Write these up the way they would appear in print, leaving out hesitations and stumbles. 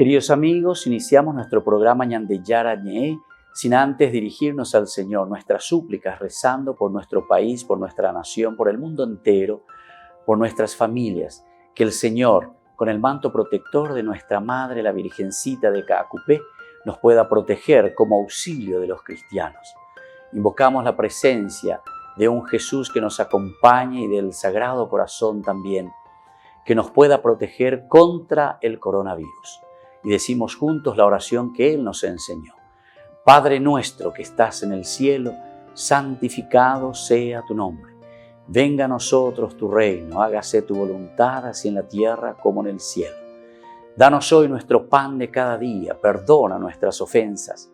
Queridos amigos, iniciamos nuestro programa Ñandeyara Ñe sin antes dirigirnos al Señor, nuestras súplicas, rezando por nuestro país, por nuestra nación, por el mundo entero, por nuestras familias. Que el Señor, con el manto protector de nuestra Madre, la Virgencita de Caacupé, nos pueda proteger como auxilio de los cristianos. Invocamos la presencia de un Jesús que nos acompañe y del Sagrado Corazón también, que nos pueda proteger contra el coronavirus. Y decimos juntos la oración que Él nos enseñó. Padre nuestro que estás en el cielo, santificado sea tu nombre. Venga a nosotros tu reino, hágase tu voluntad así en la tierra como en el cielo. Danos hoy nuestro pan de cada día, perdona nuestras ofensas,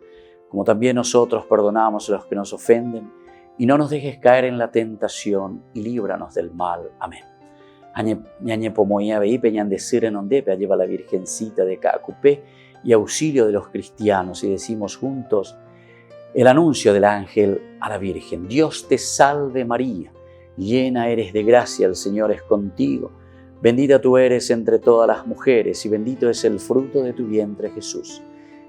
como también nosotros perdonamos a los que nos ofenden, y no nos dejes caer en la tentación y líbranos del mal. Amén. Lleva la Virgencita de Caacupé y auxilio de los cristianos, y decimos juntos el anuncio del ángel a la Virgen. Dios te salve María, llena eres de gracia, el Señor es contigo. Bendita tú eres entre todas las mujeres y bendito es el fruto de tu vientre Jesús.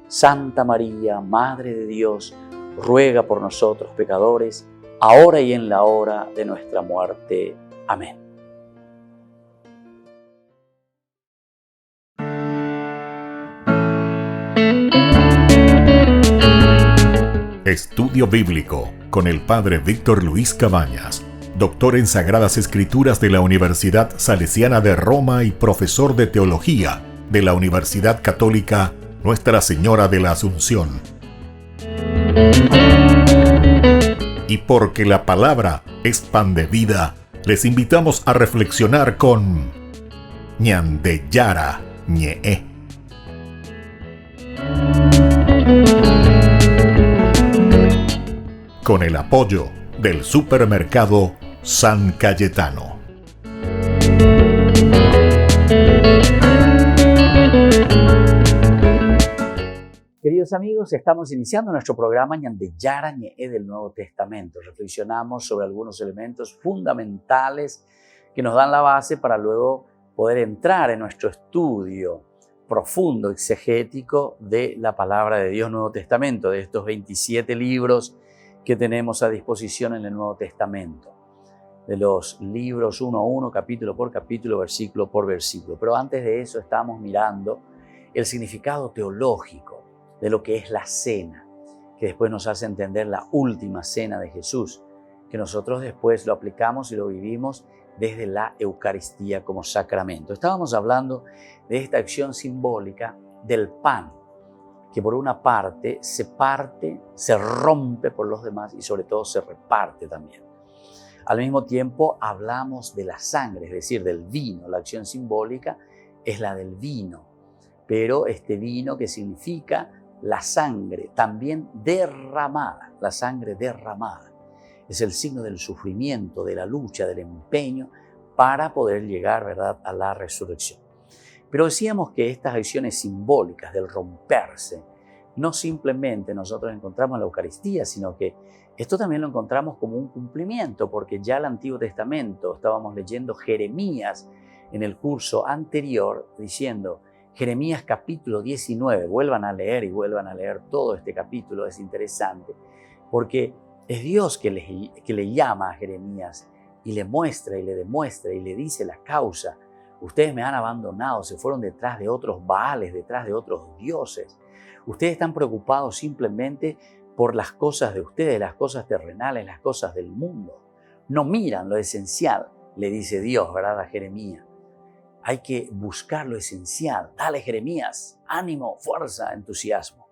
Santa María, Madre de Dios, ruega por nosotros pecadores, ahora y en la hora de nuestra muerte. Amén. Estudio Bíblico con el Padre Víctor Luis Cabañas, doctor en Sagradas Escrituras de la Universidad Salesiana de Roma y profesor de Teología de la Universidad Católica Nuestra Señora de la Asunción. Y porque la palabra es pan de vida, les invitamos a reflexionar con Ñandeyara Ñe. Con el apoyo del supermercado San Cayetano. Queridos amigos, estamos iniciando nuestro programa Ñandeyara Ñe del Nuevo Testamento. Reflexionamos sobre algunos elementos fundamentales que nos dan la base para luego poder entrar en nuestro estudio profundo, exegético de la palabra de Dios, Nuevo Testamento, de estos 27 libros que tenemos a disposición en el Nuevo Testamento, de los libros uno a uno, capítulo por capítulo, versículo por versículo. Pero antes de eso estamos mirando el significado teológico de lo que es la cena, que después nos hace entender la última cena de Jesús, que nosotros después lo aplicamos y lo vivimos desde la Eucaristía como sacramento. Estábamos hablando de esta acción simbólica del pan, que por una parte se parte, se rompe por los demás y sobre todo se reparte también. Al mismo tiempo hablamos de la sangre, es decir, del vino. La acción simbólica es la del vino, pero este vino que significa la sangre también derramada, la sangre derramada. Es el signo del sufrimiento, de la lucha, del empeño para poder llegar, ¿verdad?, a la resurrección. Pero decíamos que estas acciones simbólicas del romperse, no simplemente nosotros encontramos en la Eucaristía, sino que esto también lo encontramos como un cumplimiento, porque ya el Antiguo Testamento, estábamos leyendo Jeremías en el curso anterior, diciendo, Jeremías capítulo 19, vuelvan a leer y vuelvan a leer todo este capítulo, es interesante, porque es Dios que le llama a Jeremías y le muestra y le demuestra y le dice la causa. Ustedes me han abandonado, se fueron detrás de otros baales, detrás de otros dioses. Ustedes están preocupados simplemente por las cosas de ustedes, las cosas terrenales, las cosas del mundo. No miran lo esencial, le dice Dios, ¿verdad?, a Jeremías. Hay que buscar lo esencial. Dale, Jeremías, ánimo, fuerza, entusiasmo.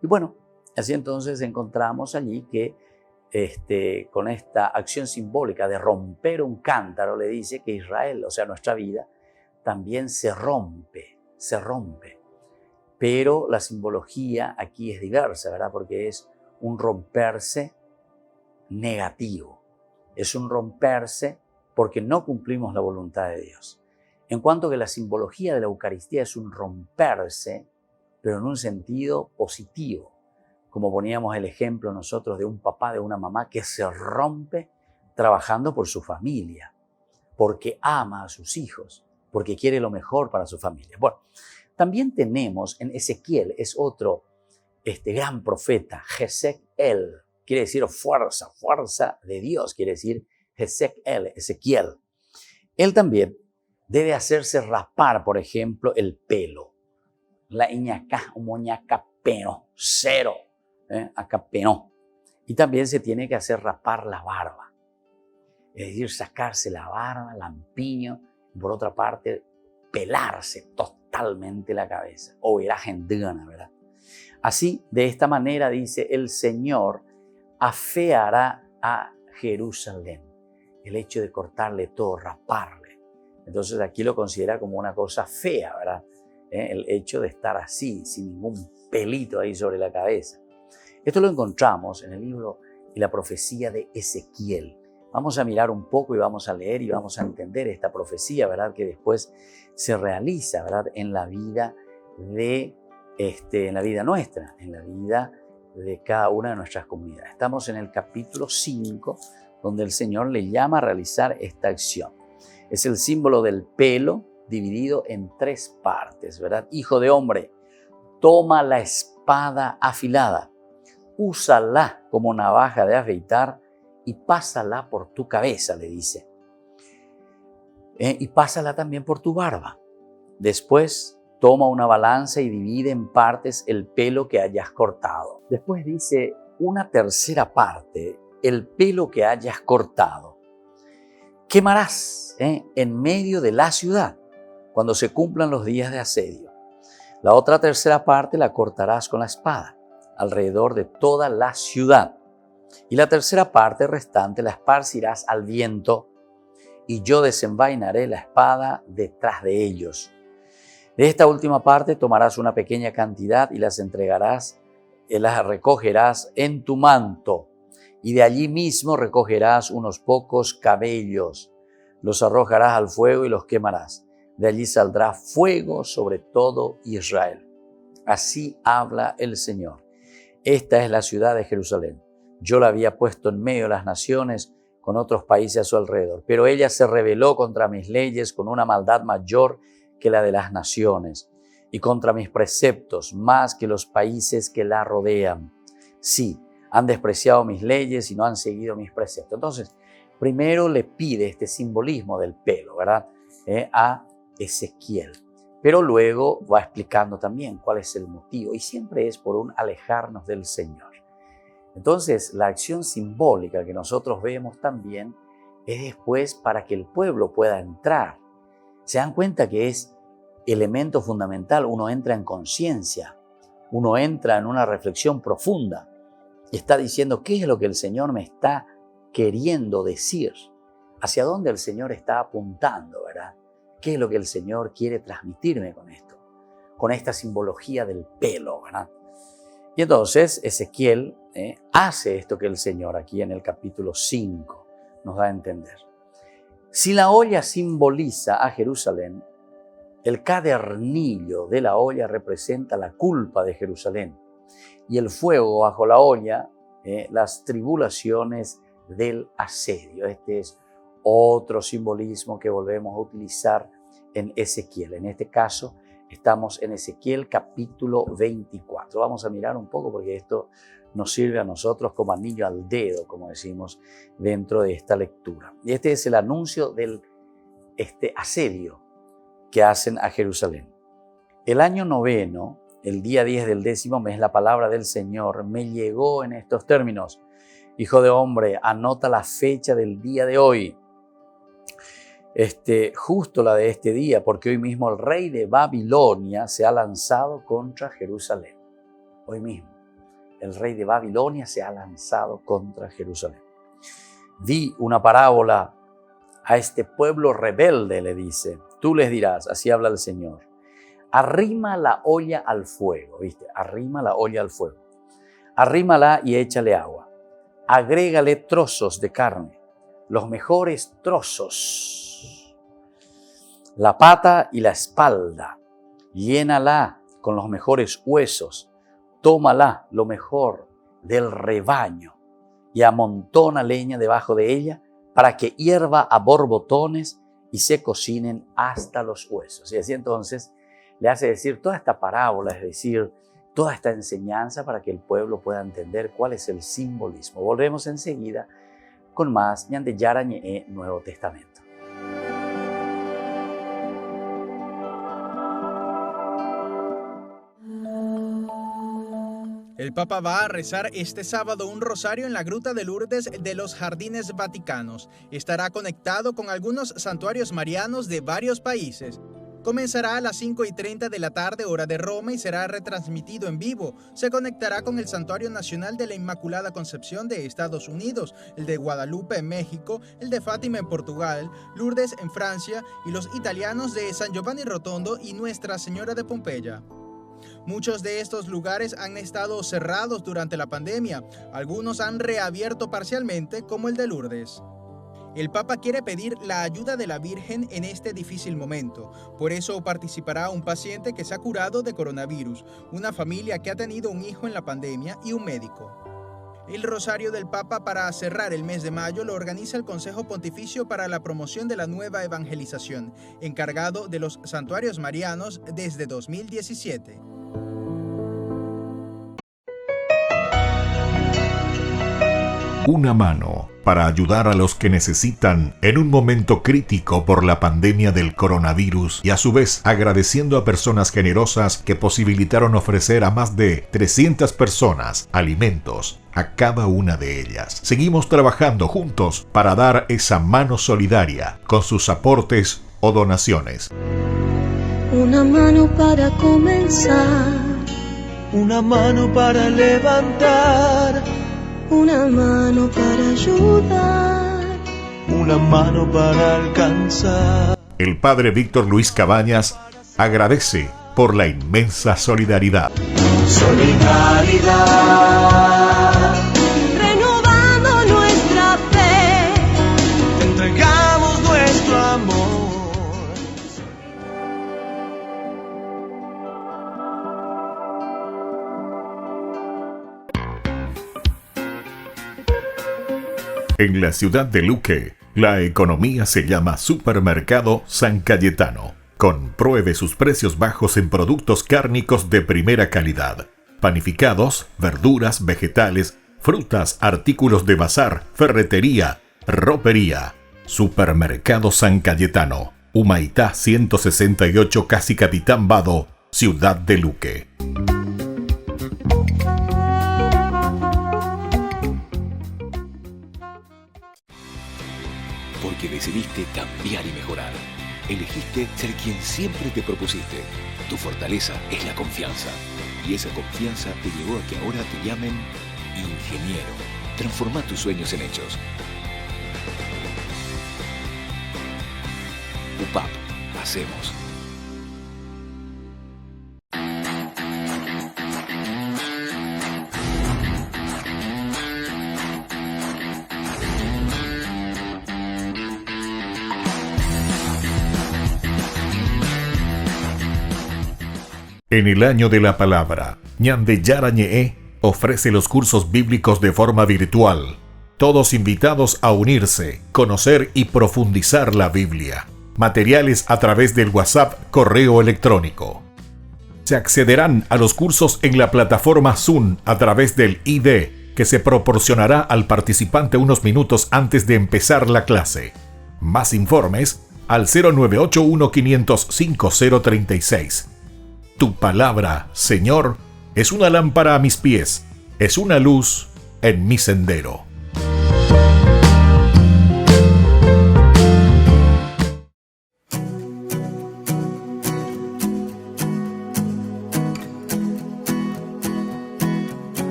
Y bueno, así entonces encontramos allí que con esta acción simbólica de romper un cántaro, le dice que Israel, o sea, nuestra vida, también se rompe. Pero la simbología aquí es diversa, ¿verdad? Porque es un romperse negativo. Es un romperse porque no cumplimos la voluntad de Dios. En cuanto que la simbología de la Eucaristía es un romperse, pero en un sentido positivo. Como poníamos el ejemplo nosotros de un papá, de una mamá que se rompe trabajando por su familia, porque ama a sus hijos, porque quiere lo mejor para su familia. Bueno, También tenemos en Ezequiel, es otro gran profeta, Hezekiel, quiere decir fuerza, fuerza de Dios, quiere decir Ezequiel. Él también debe hacerse rapar, por ejemplo, el pelo. La iñaca, moñaca, peno, cero, acá peno. Y también se tiene que hacer rapar la barba. Es decir, sacarse la barba, lampiño, y por otra parte, pelarse totalmente la cabeza. O era gendana, ¿verdad? Así, de esta manera, dice, el Señor afeará a Jerusalén. El hecho de cortarle todo, raparle. Entonces aquí lo considera como una cosa fea, ¿verdad? El hecho de estar así, sin ningún pelito ahí sobre la cabeza. Esto lo encontramos en el libro y la profecía de Ezequiel. Vamos a mirar un poco y vamos a leer y vamos a entender esta profecía, ¿verdad? Que después se realiza, ¿verdad? En la vida en la vida nuestra, en la vida de cada una de nuestras comunidades. Estamos en el capítulo 5, donde el Señor le llama a realizar esta acción. Es el símbolo del pelo dividido en 3 partes, ¿verdad? Hijo de hombre, toma la espada afilada, úsala como navaja de afeitar y pásala por tu cabeza, le dice. Y pásala también por tu barba. Después, toma una balanza y divide en partes el pelo que hayas cortado. Después dice una tercera parte, el pelo que hayas cortado. Quemarás en medio de la ciudad cuando se cumplan los días de asedio. La otra tercera parte la cortarás con la espada alrededor de toda la ciudad. Y la tercera parte restante la esparcirás al viento y yo desenvainaré la espada detrás de ellos. De esta última parte tomarás una pequeña cantidad y las recogerás en tu manto, y de allí mismo recogerás unos pocos cabellos, los arrojarás al fuego y los quemarás. De allí saldrá fuego sobre todo Israel. Así habla el Señor. Esta es la ciudad de Jerusalén. Yo la había puesto en medio de las naciones con otros países a su alrededor, pero ella se rebeló contra mis leyes con una maldad mayor que la de las naciones, y contra mis preceptos más que los países que la rodean. Sí, han despreciado mis leyes y no han seguido mis preceptos. Entonces, primero le pide este simbolismo del pelo, ¿verdad? A Ezequiel. Pero luego va explicando también cuál es el motivo, y siempre es por un alejarnos del Señor. Entonces, la acción simbólica que nosotros vemos también es después para que el pueblo pueda entrar. Se dan cuenta que es elemento fundamental. Uno entra en conciencia, uno entra en una reflexión profunda y está diciendo qué es lo que el Señor me está queriendo decir, hacia dónde el Señor está apuntando, ¿verdad? ¿Qué es lo que el Señor quiere transmitirme con esto? Con esta simbología del pelo, ¿verdad? Y entonces Ezequiel hace esto que el Señor aquí en el capítulo 5 nos da a entender. Si la olla simboliza a Jerusalén, el cadernillo de la olla representa la culpa de Jerusalén y el fuego bajo la olla, las tribulaciones del asedio. Este es otro simbolismo que volvemos a utilizar en Ezequiel. En este caso, estamos en Ezequiel capítulo 24. Vamos a mirar un poco porque esto nos sirve a nosotros como anillo al dedo, como decimos dentro de esta lectura. Y este es el anuncio del asedio que hacen a Jerusalén. El año 9, el día 10 del 10º mes, la palabra del Señor me llegó en estos términos. Hijo de hombre, anota la fecha del día de hoy. Justo la de este día, porque hoy mismo el rey de Babilonia se ha lanzado contra Jerusalén. Hoy mismo, el rey de Babilonia se ha lanzado contra Jerusalén. Di una parábola a este pueblo rebelde, le dice. Tú les dirás, así habla el Señor, arrima la olla al fuego, ¿viste? Arrima la olla al fuego. Arrímala y échale agua. Agrégale trozos de carne, los mejores trozos, la pata y la espalda. Llénala con los mejores huesos. Tómala lo mejor del rebaño y amontona leña debajo de ella para que hierva a borbotones y se cocinen hasta los huesos. Y así entonces le hace decir toda esta parábola, es decir, toda esta enseñanza para que el pueblo pueda entender cuál es el simbolismo. Volvemos enseguida con más Ñande Yara Ñe'e Nuevo Testamento. El Papa va a rezar este sábado un rosario en la Gruta de Lourdes de los Jardines Vaticanos. Estará conectado con algunos santuarios marianos de varios países. Comenzará a las 5:30 de la tarde, hora de Roma, y será retransmitido en vivo. Se conectará con el Santuario Nacional de la Inmaculada Concepción de Estados Unidos, el de Guadalupe en México, el de Fátima en Portugal, Lourdes en Francia y los italianos de San Giovanni Rotondo y Nuestra Señora de Pompeya. Muchos de estos lugares han estado cerrados durante la pandemia. Algunos han reabierto parcialmente, como el de Lourdes. El Papa quiere pedir la ayuda de la Virgen en este difícil momento. Por eso participará un paciente que se ha curado de coronavirus, una familia que ha tenido un hijo en la pandemia y un médico. El Rosario del Papa para cerrar el mes de mayo lo organiza el Consejo Pontificio para la Promoción de la Nueva Evangelización, encargado de los santuarios marianos desde 2017. Una mano para ayudar a los que necesitan en un momento crítico por la pandemia del coronavirus y a su vez agradeciendo a personas generosas que posibilitaron ofrecer a más de 300 personas alimentos a cada una de ellas. Seguimos trabajando juntos para dar esa mano solidaria con sus aportes o donaciones. Una mano para comenzar, una mano para levantar, una mano para ayudar, una mano para alcanzar. El padre Víctor Luis Cabañas agradece por la inmensa solidaridad. Solidaridad, renovando nuestra fe, te entregamos nuestro amor. En la ciudad de Luque, la economía se llama Supermercado San Cayetano. Compruebe sus precios bajos en productos cárnicos de primera calidad. Panificados, verduras, vegetales, frutas, artículos de bazar, ferretería, ropería. Supermercado San Cayetano. Humaitá 168, Casi Capitán Vado, ciudad de Luque. Porque decidiste cambiar y mejorar. Elegiste ser quien siempre te propusiste. Tu fortaleza es la confianza. Y esa confianza te llevó a que ahora te llamen ingeniero. Transforma tus sueños en hechos. UPAP. Hacemos. En el año de la palabra, Ñande Yara Ñe'e ofrece los cursos bíblicos de forma virtual. Todos invitados a unirse, conocer y profundizar la Biblia. Materiales a través del WhatsApp, correo electrónico. Se accederán a los cursos en la plataforma Zoom a través del ID, que se proporcionará al participante unos minutos antes de empezar la clase. Más informes al 0981 505 036. Tu palabra, Señor, es una lámpara a mis pies, es una luz en mi sendero.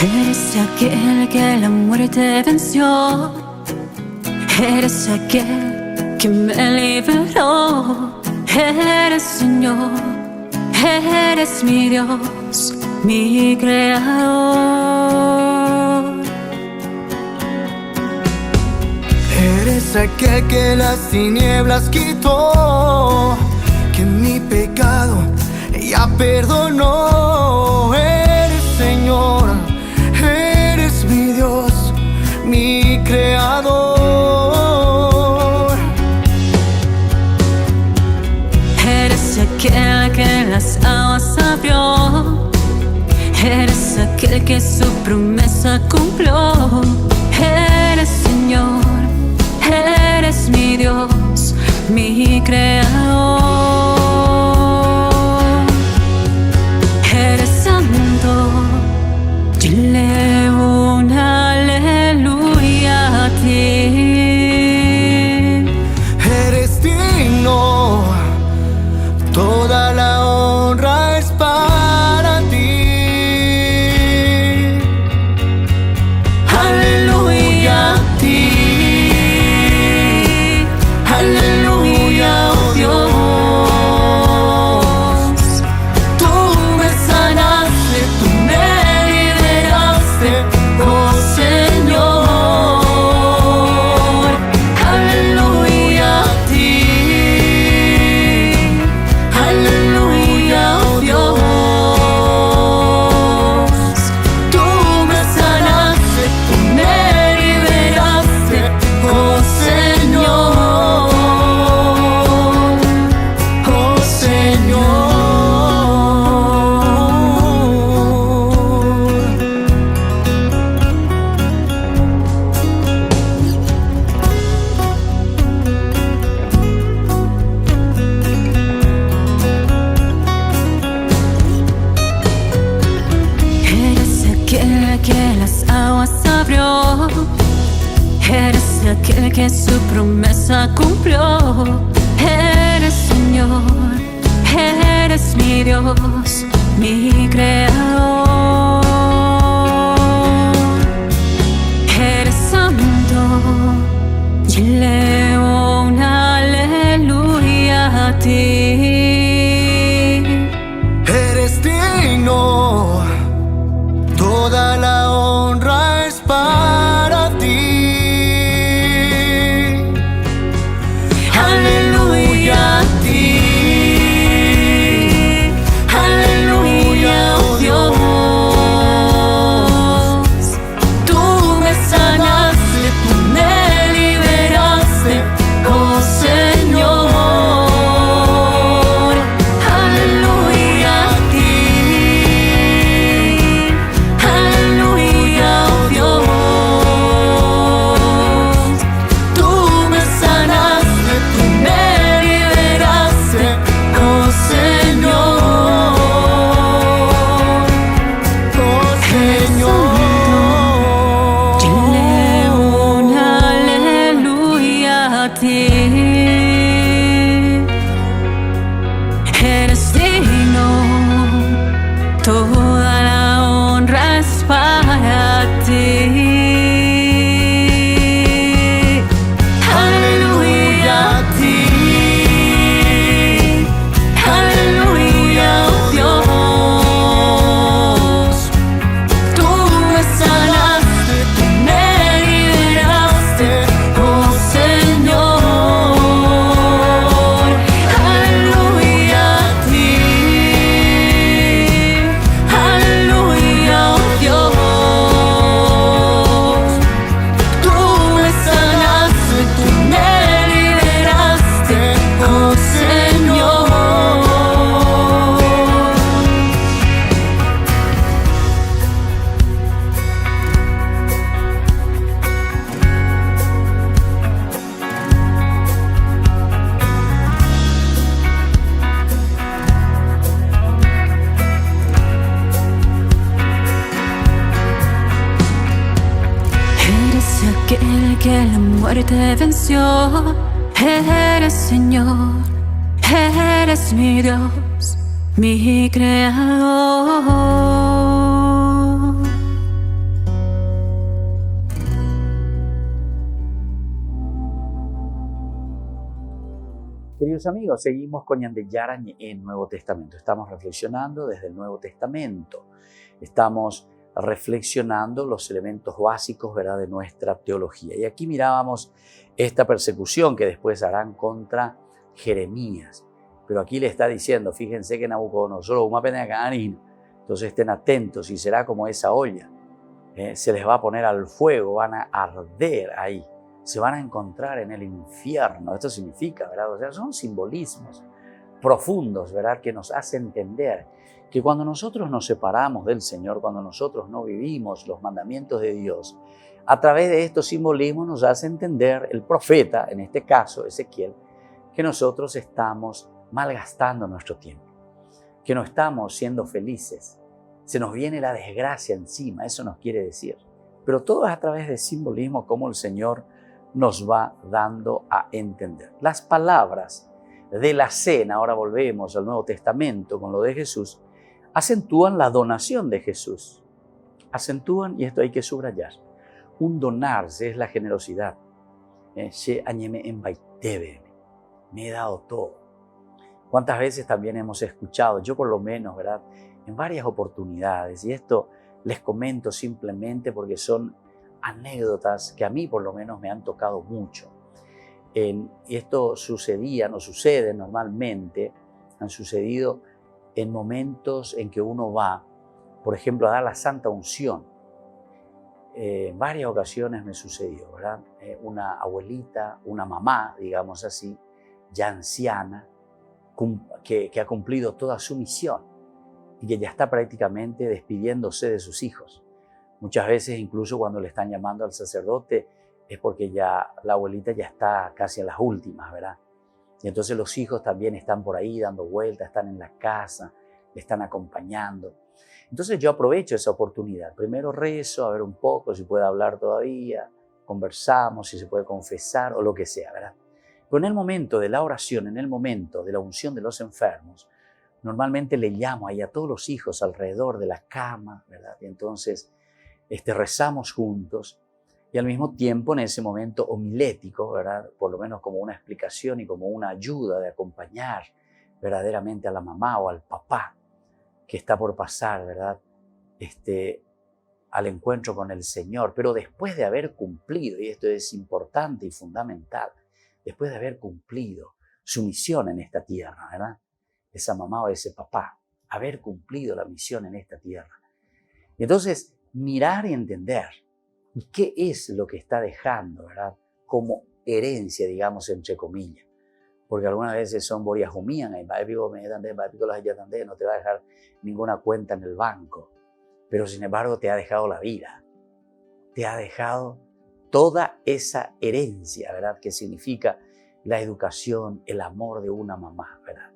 Eres aquel que la muerte venció, eres aquel que me liberó. Eres Señor, eres mi Dios, mi Creador. Eres aquel que las tinieblas quitó, que mi pecado ya perdonó. Eres Señor, eres mi Dios, mi Creador. aquel que su promesa cumplió. Eres Señor, eres mi Dios, mi creador. Eres santo, dile un aleluya a ti. Eres digno, toda la honra es para ti. Aleluya a ti. Aleluya, oh Dios. Tú me sanaste, tú me liberaste, oh Señor. Aleluya a ti. Aleluya, oh Dios. Tú me sanaste, tú me liberaste, oh Señor. Oh Señor. Eres aquel que las aguas abrió. Eres aquel que su promesa cumplió. Eres Señor, eres mi Dios, mi creador. Eres santo, dile un aleluya a ti. Eres digno, toda la honra es para ti. Aleluya a ti. Aleluya, oh Dios. Tú me sanaste, tú me liberaste, oh Señor. Aleluya a ti. Aleluya, oh Dios. Tú me sanaste, tú me liberaste, oh Señor. Oh Señor. Dile un aleluya a ti. Eres digno, toda la honra es para ti. Aleluya a ti. Aleluya, oh Dios. Tú me sanaste, tú me liberaste, oh Señor. Aleluya a ti. Aleluya, oh Dios. Tú me sanaste, tú me liberaste, oh Señor. Eres aquel que la muerte venció. Eres Señor, eres mi Dios, mi creador. Queridos amigos, seguimos con Ñandeyara en Nuevo Testamento. Estamos reflexionando desde el Nuevo Testamento. Estamos reflexionando los elementos básicos, ¿verdad?, de nuestra teología. Y aquí mirábamos esta persecución que después harán contra Jeremías. Pero aquí le está diciendo, fíjense que Nabucodonosor, una pena canina, entonces estén atentos y será como esa olla. Se les va a poner al fuego, van a arder ahí. Se van a encontrar en el infierno. Esto significa, ¿verdad? O sea, son simbolismos profundos, ¿verdad? Que nos hace entender que cuando nosotros nos separamos del Señor, cuando nosotros no vivimos los mandamientos de Dios, a través de estos simbolismos nos hace entender el profeta, en este caso Ezequiel, que nosotros estamos malgastando nuestro tiempo, que no estamos siendo felices, se nos viene la desgracia encima, eso nos quiere decir. Pero todo es a través de simbolismo como el Señor nos va dando a entender. Las palabras de la cena, ahora volvemos al Nuevo Testamento con lo de Jesús, acentúan la donación de Jesús. Acentúan, y esto hay que subrayar, un donarse es la generosidad. Me he dado todo. ¿Cuántas veces también hemos escuchado, yo por lo menos, ¿verdad?, en varias oportunidades, y esto les comento simplemente porque son anécdotas que a mí por lo menos me han tocado mucho. Y esto sucedía, no sucede normalmente, han sucedido en momentos en que uno va, por ejemplo, a dar la Santa Unción. En varias ocasiones me sucedió, ¿verdad? Una abuelita, una mamá, digamos así, ya anciana, que ha cumplido toda su misión y que ya está prácticamente despidiéndose de sus hijos. Muchas veces, incluso cuando le están llamando al sacerdote, es porque ya la abuelita ya está casi a las últimas, ¿verdad? Y entonces los hijos también están por ahí dando vueltas, están en la casa, le están acompañando. Entonces yo aprovecho esa oportunidad. Primero rezo, a ver un poco si puede hablar todavía, conversamos, si se puede confesar o lo que sea, ¿verdad? Pero en el momento de la oración, en el momento de la unción de los enfermos, normalmente le llamo ahí a todos los hijos alrededor de la cama, ¿verdad? Y entonces rezamos juntos y al mismo tiempo en ese momento homilético, ¿verdad?, por lo menos como una explicación y como una ayuda de acompañar verdaderamente a la mamá o al papá que está por pasar, ¿verdad?, al encuentro con el Señor, pero después de haber cumplido, y esto es importante y fundamental, después de haber cumplido su misión en esta tierra, ¿verdad?, esa mamá o ese papá, haber cumplido la misión en esta tierra. Y entonces, mirar y entender qué es lo que está dejando, ¿verdad?, como herencia, digamos, entre comillas. Porque algunas veces son borias humían, no te va a dejar ninguna cuenta en el banco, pero sin embargo te ha dejado la vida, te ha dejado toda esa herencia, ¿verdad?, que significa la educación, el amor de una mamá, ¿verdad?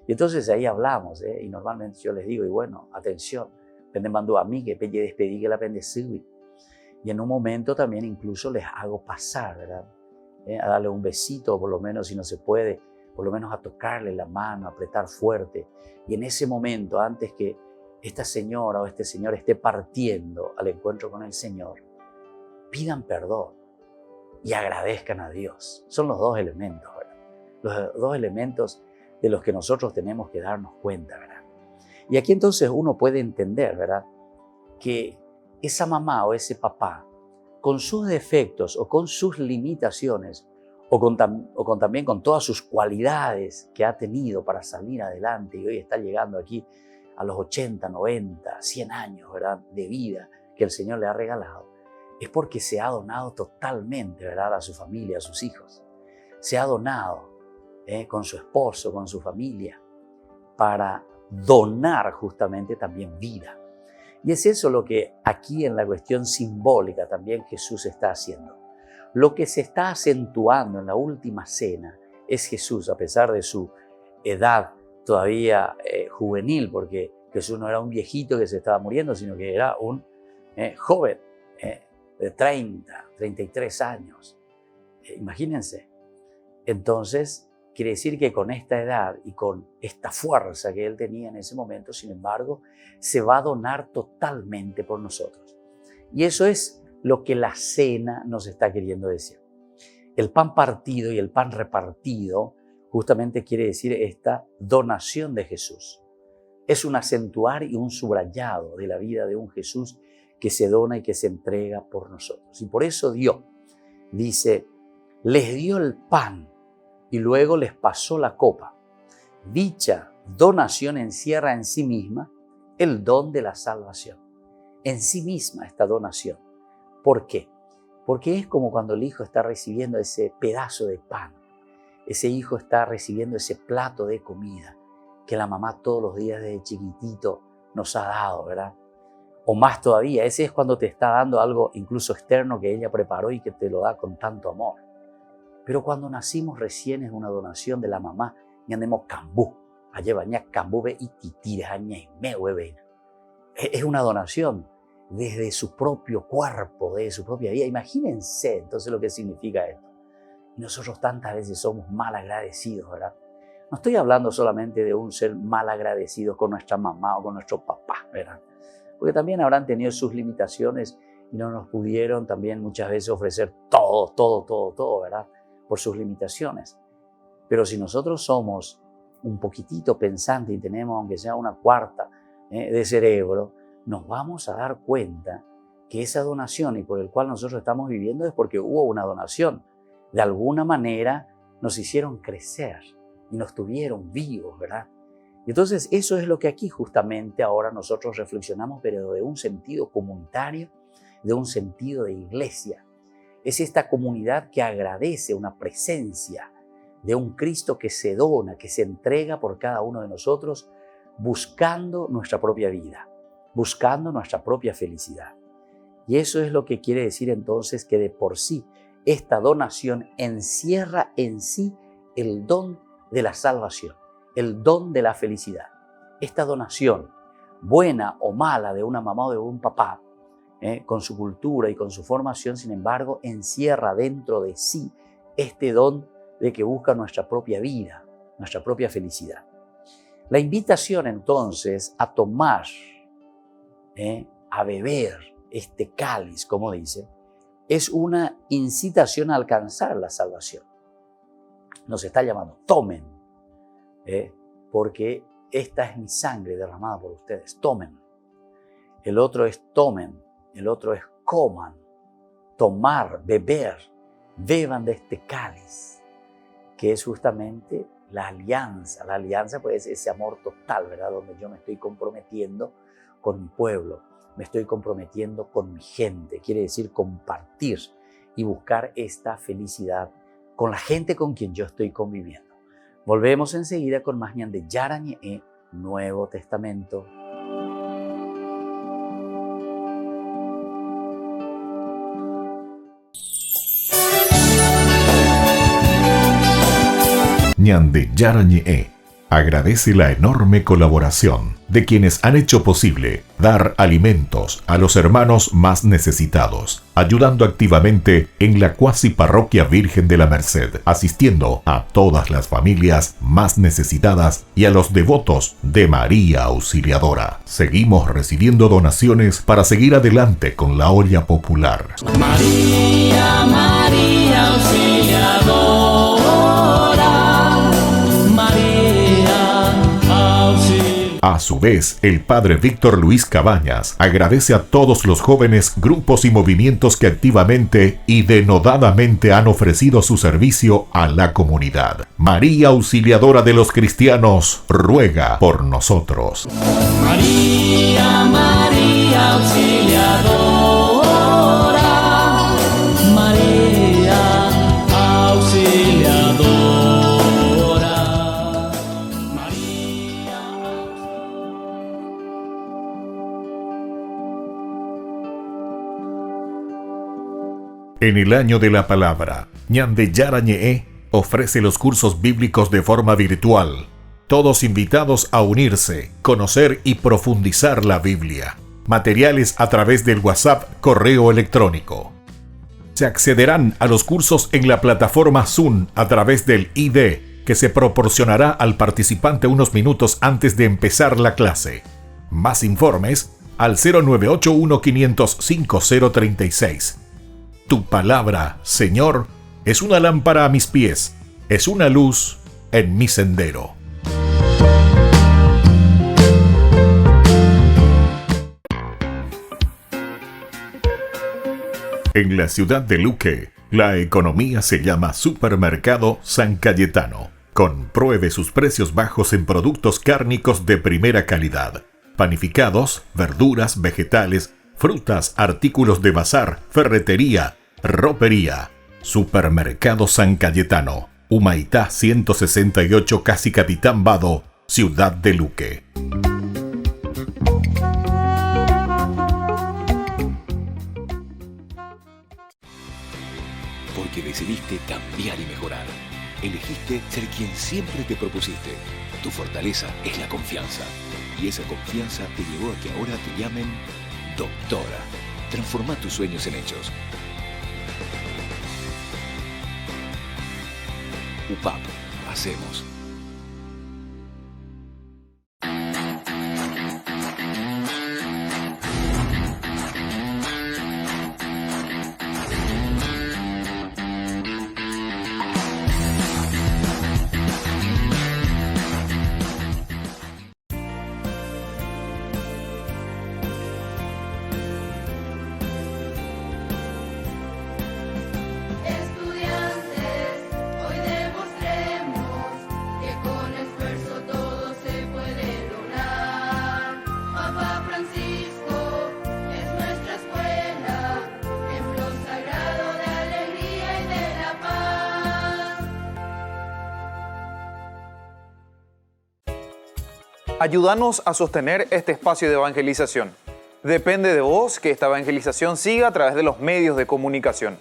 Y entonces ahí hablamos, y normalmente yo les digo, y bueno, atención, pende mandó a mí que pelle despedí que la pende subir. Y en un momento también incluso les hago pasar, ¿verdad?, a darle un besito, por lo menos si no se puede, por lo menos a tocarle la mano, a apretar fuerte. Y en ese momento, antes que esta señora o este señor esté partiendo al encuentro con el Señor, pidan perdón y agradezcan a Dios. Son los dos elementos, ¿verdad?, los dos elementos de los que nosotros tenemos que darnos cuenta, ¿verdad? Y aquí entonces uno puede entender, ¿verdad?, que esa mamá o ese papá, con sus defectos o con sus limitaciones, o también con todas sus cualidades que ha tenido para salir adelante y hoy está llegando aquí a los 80, 90, 100 años, ¿verdad?, de vida que el Señor le ha regalado, es porque se ha donado totalmente, ¿verdad?, a su familia, a sus hijos. Se ha donado con su esposo, con su familia, para donar justamente también vida. Y es eso lo que aquí en la cuestión simbólica también Jesús está haciendo. Lo que se está acentuando en la última cena es Jesús, a pesar de su edad todavía juvenil, porque Jesús no era un viejito que se estaba muriendo, sino que era un joven de 33 años. Imagínense. Entonces, quiere decir que con esta edad y con esta fuerza que él tenía en ese momento, sin embargo, se va a donar totalmente por nosotros. Y eso es lo que la cena nos está queriendo decir. El pan partido y el pan repartido justamente quiere decir esta donación de Jesús. Es un acentuar y un subrayado de la vida de un Jesús que se dona y que se entrega por nosotros. Y por eso dice, les dio el pan y luego les pasó la copa. Dicha donación encierra en sí misma el don de la salvación. En sí misma esta donación. ¿Por qué? Porque es como cuando el hijo está recibiendo ese pedazo de pan ese hijo está recibiendo ese plato de comida que la mamá todos los días desde chiquitito nos ha dado, ¿verdad? O más todavía, ese es cuando te está dando algo incluso externo que ella preparó y que te lo da con tanto amor. Pero cuando nacimos recién es una donación de la mamá. Ñandemos cambú, allá baña cambú ve y titira, aña y me hueve. Es una donación desde su propio cuerpo, desde su propia vida. Imagínense entonces lo que significa esto. Y nosotros tantas veces somos mal agradecidos, ¿verdad? No estoy hablando solamente de un ser mal agradecido con nuestra mamá o con nuestro papá, ¿verdad? Porque también habrán tenido sus limitaciones y no nos pudieron también muchas veces ofrecer todo, ¿verdad? Por sus limitaciones. Pero si nosotros somos un poquitito pensantes y tenemos, aunque sea una cuarta de cerebro, nos vamos a dar cuenta que esa donación y por el cual nosotros estamos viviendo es porque hubo una donación. De alguna manera nos hicieron crecer y nos tuvieron vivos, ¿verdad? Y entonces eso es lo que aquí justamente ahora nosotros reflexionamos, pero de un sentido comunitario, de un sentido de iglesia. Es esta comunidad que agradece una presencia de un Cristo que se dona, que se entrega por cada uno de nosotros, buscando nuestra propia vida, buscando nuestra propia felicidad. Y eso es lo que quiere decir entonces que de por sí esta donación encierra en sí el don de la salvación, el don de la felicidad. Esta donación, buena o mala, de una mamá o de un papá, con su cultura y con su formación, sin embargo, encierra dentro de sí este don de que busca nuestra propia vida, nuestra propia felicidad. La invitación entonces a tomar, a beber este cáliz, como dice, es una incitación a alcanzar la salvación. Nos está llamando, tomen, porque esta es mi sangre derramada por ustedes, tomen. El otro es tomen, el otro es coman, tomar, beber, beban de este cáliz, que es justamente la alianza. La alianza pues es ese amor total, ¿verdad? Donde yo me estoy comprometiendo con mi pueblo, me estoy comprometiendo con mi gente, quiere decir compartir y buscar esta felicidad con la gente con quien yo estoy conviviendo. Volvemos enseguida con más ñan de Yarañe Nuevo Testamento. Ñan de Yarañe agradece la enorme colaboración de quienes han hecho posible dar alimentos a los hermanos más necesitados, ayudando activamente en la cuasi parroquia Virgen de la Merced, asistiendo a todas las familias más necesitadas y a los devotos de María Auxiliadora. Seguimos recibiendo donaciones para seguir adelante con la olla popular. María, María Auxiliadora. A su vez, el padre Víctor Luis Cabañas agradece a todos los jóvenes, grupos y movimientos que activamente y denodadamente han ofrecido su servicio a la comunidad. María Auxiliadora de los Cristianos, ruega por nosotros. María, María Auxiliadora. María Auxiliadora. En el año de la palabra, ñan de Yarañe ofrece los cursos bíblicos de forma virtual. Todos invitados a unirse, conocer y profundizar la Biblia. Materiales a través del WhatsApp, correo electrónico. Se accederán a los cursos en la plataforma Zoom a través del ID, que se proporcionará al participante unos minutos antes de empezar la clase. Más informes al 0981 505 036. Tu palabra, Señor, es una lámpara a mis pies, es una luz en mi sendero. En la ciudad de Luque, la economía se llama Supermercado San Cayetano. Compruebe sus precios bajos en productos cárnicos de primera calidad. Panificados, verduras, vegetales, frutas, artículos de bazar, ferretería, ropería. Supermercado San Cayetano. Humaitá 168, casi Capitán Vado, Ciudad de Luque. Porque decidiste cambiar y mejorar. Elegiste ser quien siempre te propusiste. Tu fortaleza es la confianza. Y esa confianza te llevó a que ahora te llamen doctora. Transforma tus sueños en hechos. UPAP. Hacemos. Ayúdanos a sostener este espacio de evangelización. Depende de vos que esta evangelización siga a través de los medios de comunicación.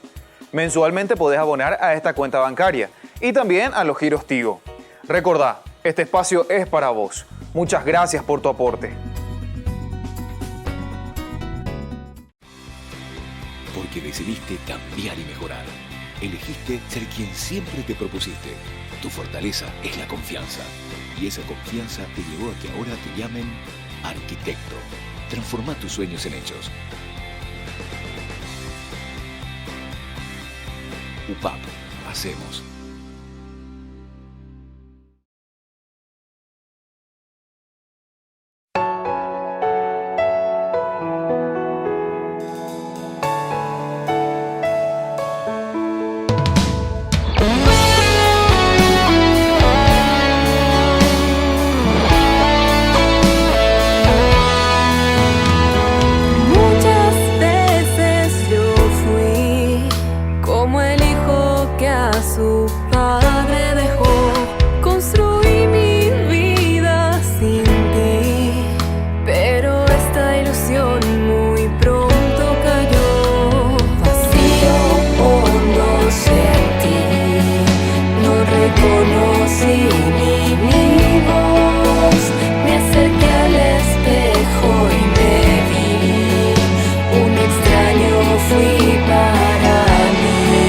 Mensualmente podés abonar a esta cuenta bancaria y también a los giros Tigo. Recordá, este espacio es para vos. Muchas gracias por tu aporte. Porque decidiste cambiar y mejorar. Elegiste ser quien siempre te propusiste. Tu fortaleza es la confianza. Y esa confianza te llevó a que ahora te llamen arquitecto. Transforma tus sueños en hechos. UPAP. Hacemos. Fui para mí.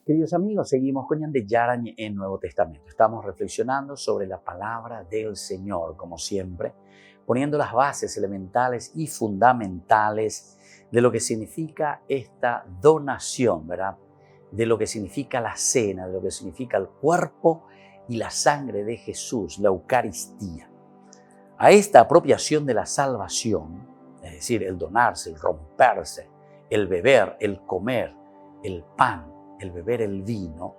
Queridos amigos, seguimos con Ñande Yarañe en Nuevo Testamento. Estamos reflexionando sobre la palabra del Señor, como siempre, poniendo las bases elementales y fundamentales de lo que significa esta donación, ¿verdad? De lo que significa la cena, de lo que significa el cuerpo y la sangre de Jesús, la Eucaristía. A esta apropiación de la salvación, es decir, el donarse, el romperse, el beber, el comer, el pan, el beber el vino,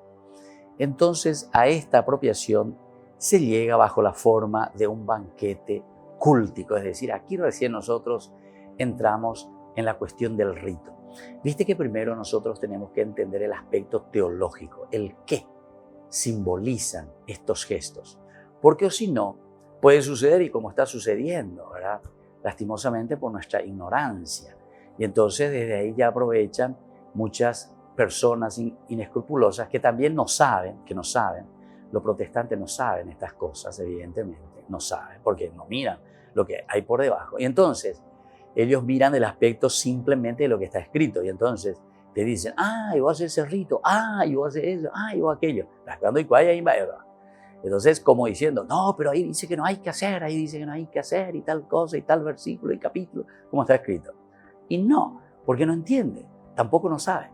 entonces a esta apropiación se llega bajo la forma de un banquete cúltico, es decir, aquí recién nosotros entramos en la cuestión del rito. Viste que primero nosotros tenemos que entender el aspecto teológico, el qué simbolizan estos gestos, porque o si no, puede suceder y como está sucediendo, ¿verdad? Lastimosamente por nuestra ignorancia. Y entonces desde ahí ya aprovechan muchas personas inescrupulosas que también no saben, los protestantes no saben estas cosas, evidentemente, no saben, porque no miran lo que hay por debajo. Y entonces, ellos miran el aspecto simplemente de lo que está escrito, y entonces te dicen, yo voy a hacer ese rito, yo voy a hacer eso, yo voy a aquello. Entonces, como diciendo, no, pero ahí dice que no hay que hacer, ahí dice que no hay que hacer, y tal cosa, y tal versículo, y capítulo, como está escrito. Y no, porque no entiende, tampoco no sabe.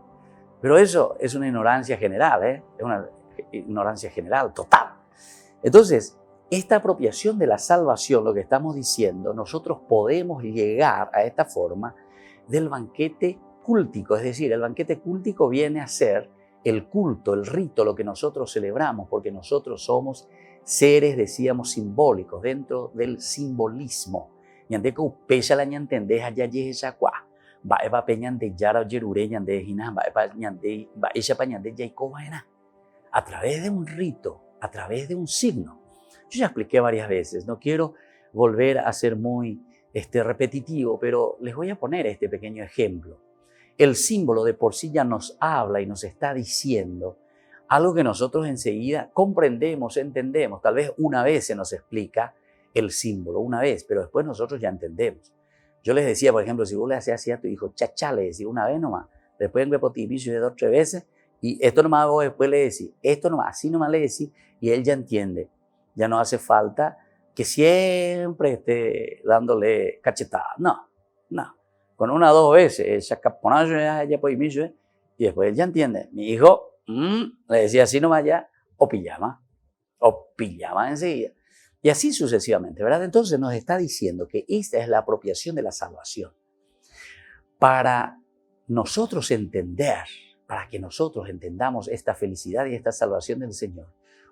Pero eso es una ignorancia general, es una ignorancia general, total. Entonces, esta apropiación de la salvación, lo que estamos diciendo, nosotros podemos llegar a esta forma del banquete cúltico. Es decir, el banquete cúltico viene a ser el culto, el rito, lo que nosotros celebramos, porque nosotros somos seres, decíamos, simbólicos, dentro del simbolismo. Ñandeco upesha la ñantendés allá yejacuá. Va eva peñande yara yerure ñande jiná, va eva ñande va ella pañande yaikoba era. A través de un rito, a través de un signo. Yo ya expliqué varias veces, no quiero volver a ser muy repetitivo, pero les voy a poner este pequeño ejemplo. El símbolo de por sí ya nos habla y nos está diciendo algo que nosotros enseguida comprendemos, entendemos. Tal vez una vez se nos explica el símbolo, una vez, pero después nosotros ya entendemos. Yo les decía, por ejemplo, si vos le hacías así a tu hijo, chachá, le decís una vez nomás, después en Huepotipicio de 2 o 3 veces, y esto nomás vos después le decís, esto nomás, así nomás le decís, y él ya entiende. Ya no hace falta que siempre esté dándole cachetada. No. Con 1 o 2 veces, ya caponayo, ya poimicho, y después él ya entiende. Mi hijo, le decía así nomás ya, o pijama enseguida. Y así sucesivamente, ¿verdad? Entonces nos está diciendo que esta es la apropiación de la salvación. Para nosotros entender, para que nosotros entendamos esta felicidad y esta salvación del Señor,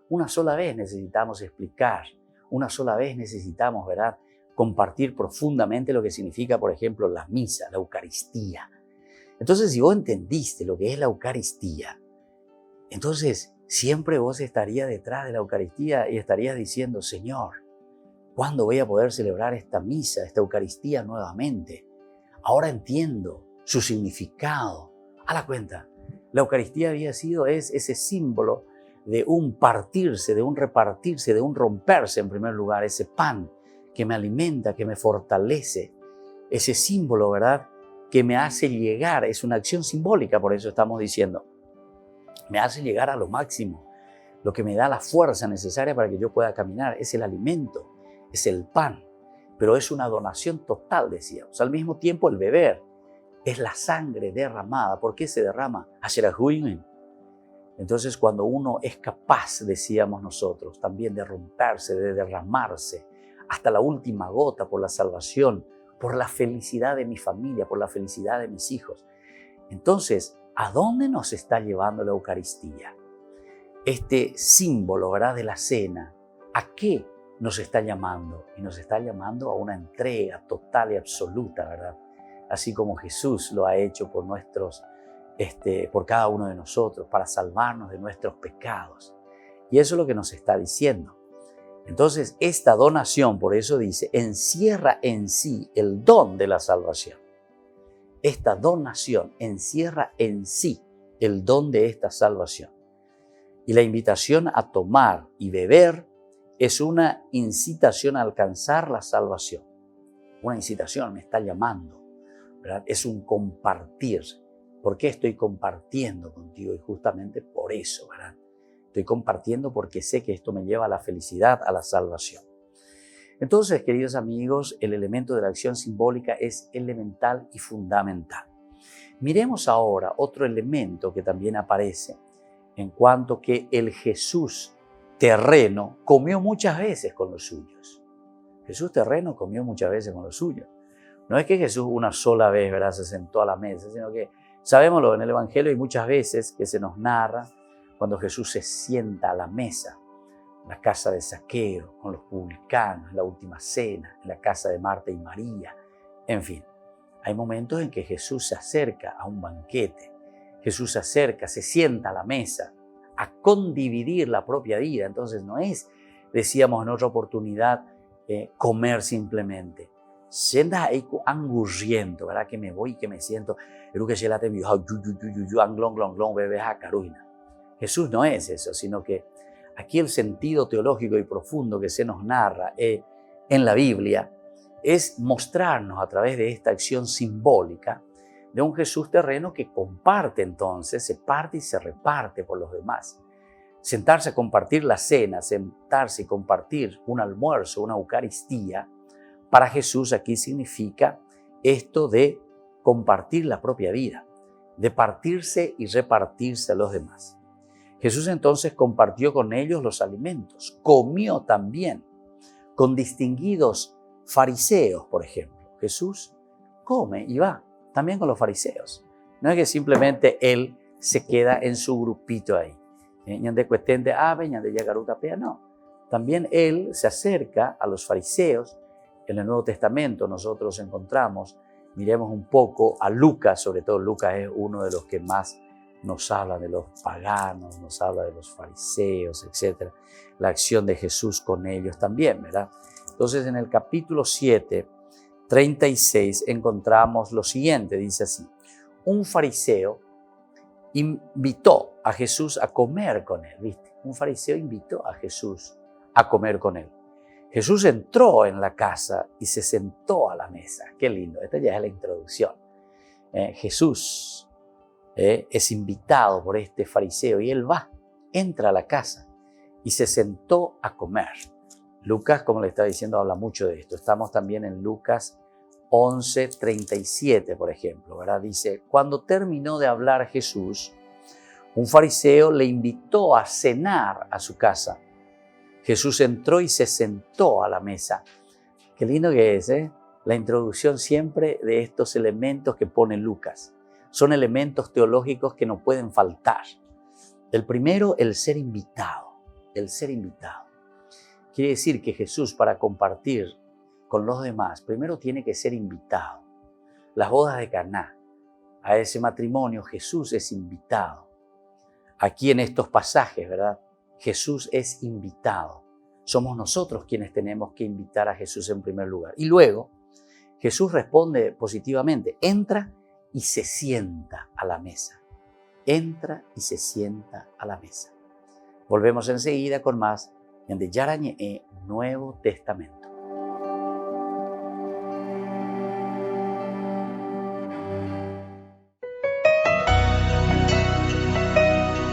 una sola vez necesitamos explicar, una sola vez necesitamos, ¿verdad?, compartir profundamente lo que significa, por ejemplo, la misa, la Eucaristía. Entonces, si vos entendiste lo que es la Eucaristía, entonces siempre vos estarías detrás de la Eucaristía y estarías diciendo, Señor, ¿cuándo voy a poder celebrar esta misa, esta Eucaristía nuevamente? Ahora entiendo su significado. A la cuenta, la Eucaristía es ese símbolo de un partirse, de un repartirse, de un romperse en primer lugar, ese pan que me alimenta, que me fortalece, ese símbolo, ¿verdad?, que me hace llegar, es una acción simbólica, por eso estamos diciendo, me hace llegar a lo máximo, lo que me da la fuerza necesaria para que yo pueda caminar, es el alimento, es el pan, pero es una donación total, decíamos. Al mismo tiempo el beber es la sangre derramada. ¿Por qué se derrama? Entonces cuando uno es capaz, decíamos nosotros, también de romperse, de derramarse, hasta la última gota por la salvación, por la felicidad de mi familia, por la felicidad de mis hijos. Entonces, ¿a dónde nos está llevando la Eucaristía? Este símbolo, ¿verdad?, de la cena, ¿a qué nos está llamando? Y nos está llamando a una entrega total y absoluta, ¿verdad? Así como Jesús lo ha hecho por por cada uno de nosotros, para salvarnos de nuestros pecados. Y eso es lo que nos está diciendo. Entonces, esta donación, por eso dice, encierra en sí el don de la salvación. Esta donación encierra en sí el don de esta salvación. Y la invitación a tomar y beber es una incitación a alcanzar la salvación. Una incitación, me está llamando, ¿verdad? Es un compartir. ¿Por qué estoy compartiendo contigo? Y justamente por eso, ¿verdad? Estoy compartiendo porque sé que esto me lleva a la felicidad, a la salvación. Entonces, queridos amigos, el elemento de la acción simbólica es elemental y fundamental. Miremos ahora otro elemento que también aparece en cuanto que el Jesús terreno comió muchas veces con los suyos. Jesús terreno comió muchas veces con los suyos. No es que Jesús una sola vez, ¿verdad?, se sentó a la mesa, sino que sabémoslo en el Evangelio hay muchas veces que se nos narra cuando Jesús se sienta a la mesa, en la casa de Zaqueo, con los publicanos, en la última cena, en la casa de Marta y María, en fin. Hay momentos en que Jesús se acerca a un banquete, Jesús se acerca, se sienta a la mesa, a condividir la propia vida. Entonces no es, decíamos en otra oportunidad, comer simplemente. Sienta ahí angurriento, ¿verdad? Que me voy y que me siento. Jesús no es eso, sino que aquí el sentido teológico y profundo que se nos narra en la Biblia es mostrarnos a través de esta acción simbólica de un Jesús terreno que comparte entonces, se parte y se reparte por los demás. Sentarse a compartir la cena, sentarse y compartir un almuerzo, una Eucaristía, para Jesús aquí significa esto de compartir la propia vida, de partirse y repartirse a los demás. Jesús entonces compartió con ellos los alimentos, comió también con distinguidos fariseos, por ejemplo. Jesús come y va también con los fariseos. No es que simplemente él se queda en su grupito ahí. No, también él se acerca a los fariseos. En el Nuevo Testamento nosotros encontramos, miremos un poco a Lucas, sobre todo Lucas es uno de los que más nos habla de los paganos, nos habla de los fariseos, etc. La acción de Jesús con ellos también, ¿verdad? Entonces en el capítulo 7, 36 encontramos lo siguiente, dice así: un fariseo invitó a Jesús a comer con él, ¿viste? Un fariseo invitó a Jesús a comer con él. Jesús entró en la casa y se sentó a la mesa. Qué lindo, esta ya es la introducción. Jesús es invitado por este fariseo y él entra a la casa y se sentó a comer. Lucas, como le estaba diciendo, habla mucho de esto. Estamos también en Lucas 11:37, por ejemplo, ¿verdad? Dice, cuando terminó de hablar Jesús, un fariseo le invitó a cenar a su casa. Jesús entró y se sentó a la mesa. Qué lindo que es, ¿eh? La introducción siempre de estos elementos que pone Lucas. Son elementos teológicos que no pueden faltar. El primero, el ser invitado. El ser invitado. Quiere decir que Jesús, para compartir con los demás, primero tiene que ser invitado. Las bodas de Caná, a ese matrimonio Jesús es invitado. Aquí en estos pasajes, ¿verdad? Jesús es invitado. Somos nosotros quienes tenemos que invitar a Jesús en primer lugar. Y luego, Jesús responde positivamente. Entra y se sienta a la mesa. Entra y se sienta a la mesa. Volvemos enseguida con más en de Yarañe Nuevo Testamento.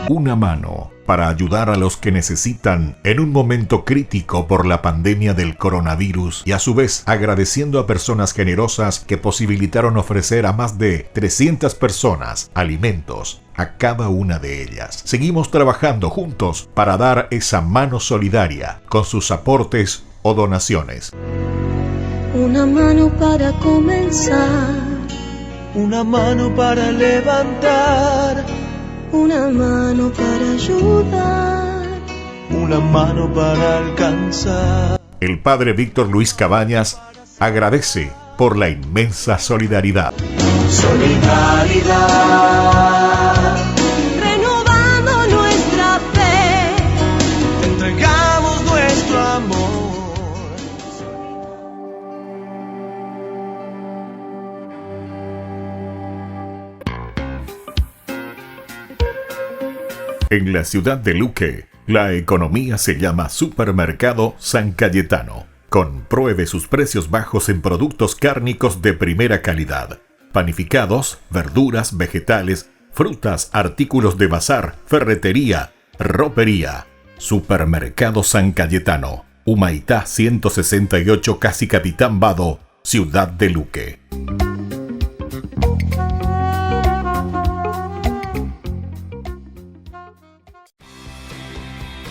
Una mano para ayudar a los que necesitan en un momento crítico por la pandemia del coronavirus y a su vez agradeciendo a personas generosas que posibilitaron ofrecer a más de 300 personas alimentos a cada una de ellas. Seguimos trabajando juntos para dar esa mano solidaria con sus aportes o donaciones. Una mano para comenzar, Una mano para levantar, una mano para ayudar, una mano para alcanzar. El padre Víctor Luis Cabañas agradece por la inmensa solidaridad. Solidaridad, renovando nuestra fe. entregamos nuestro amor. En la ciudad de Luque, la economía se llama Supermercado San Cayetano. Compruebe sus precios bajos en productos cárnicos de primera calidad. panificados, verduras, vegetales, frutas, artículos de bazar, ferretería, ropería. Supermercado San Cayetano, Humaitá 168, Casi Capitán Vado, Ciudad de Luque.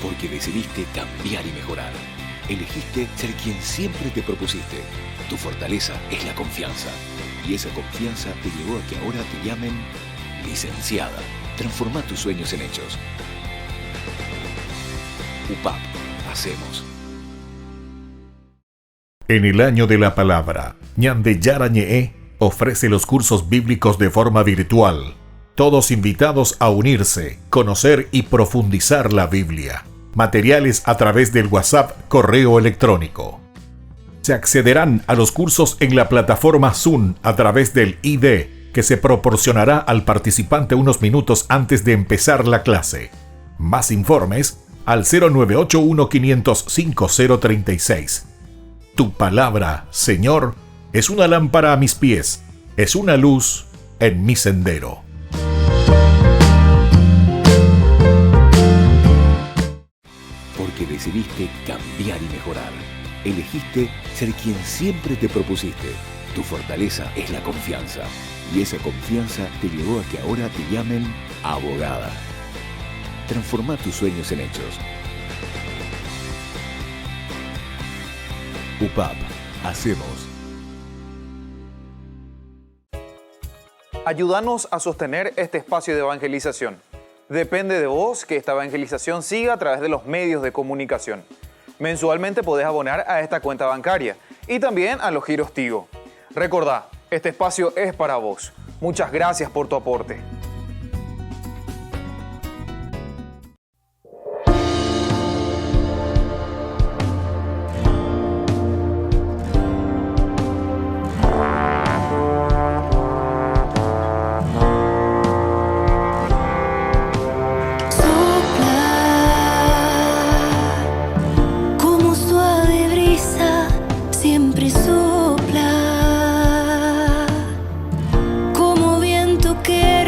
Porque decidiste cambiar y mejorar. Elegiste ser quien siempre te propusiste. Tu fortaleza es la confianza. Y esa confianza te llevó a que ahora te llamen licenciada. Transforma tus sueños en hechos. UPAP. Hacemos. En el año de la palabra, Ñande Yara Ñe'e ofrece los cursos bíblicos de forma virtual. Todos invitados a unirse, conocer y profundizar la Biblia. Materiales a través del WhatsApp, correo electrónico. Se accederán a los cursos en la plataforma Zoom a través del ID, que se proporcionará al participante unos minutos antes de empezar la clase. Más informes al 0981-500-5036. Tu palabra, Señor, es una lámpara a mis pies, es una luz en mi sendero. Porque decidiste cambiar y mejorar. Elegiste ser quien siempre te propusiste. Tu fortaleza es la confianza. Y esa confianza te llevó a que ahora te llamen abogada. Transforma tus sueños en hechos. UPAP. Hacemos. Ayúdanos a sostener este espacio de evangelización. Depende de vos que esta evangelización siga a través de los medios de comunicación. Mensualmente podés abonar a esta cuenta bancaria y también a los giros Tigo. Recordá, este espacio es para vos. Muchas gracias por tu aporte. Como viento que